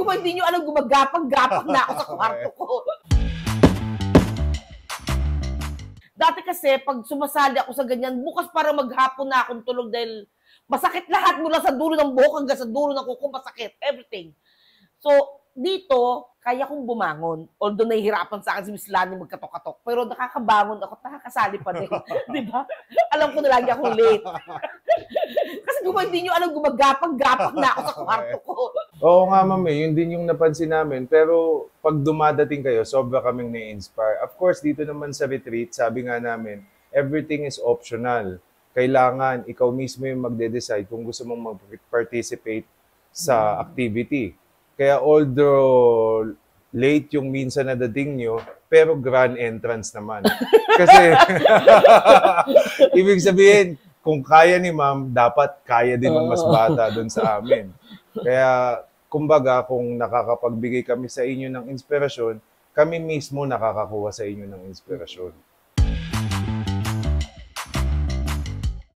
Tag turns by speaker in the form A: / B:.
A: Kung hindi nyo alam, gumagapang-gapang na ako sa kwarto ko. Dati kasi, pag sumasali ako sa ganyan, bukas para maghapon na akong tulog dahil masakit lahat mula sa dulo ng buhok hanggang sa dulo ng kuko, masakit. Everything. So, dito, kaya kong bumangon. Although nahihirapan sa akin si Miss Lani magkatok-katok. Pero nakakabangon ako, nakakasali pa din. Di ba? Alam ko na lagi akong late. Kasi kung hindi nyo alam, gumagapang-gapang na ako sa kwarto ko.
B: Oo nga, ma'am, yun din yung napansin namin. Pero pag dumadating kayo, sobra kaming na-inspire. Of course, dito naman sa retreat, sabi nga namin, everything is optional. Kailangan ikaw mismo yung magde-decide kung gusto mong mag-participate sa activity. Kaya although late yung minsan na dating nyo, pero grand entrance naman. Kasi, ibig sabihin, kung kaya ni ma'am, dapat kaya din ng mas bata doon sa amin. Kaya, kumbaga, kung nakakapagbigay kami sa inyo ng inspirasyon, kami mismo nakakakuha sa inyo ng inspirasyon.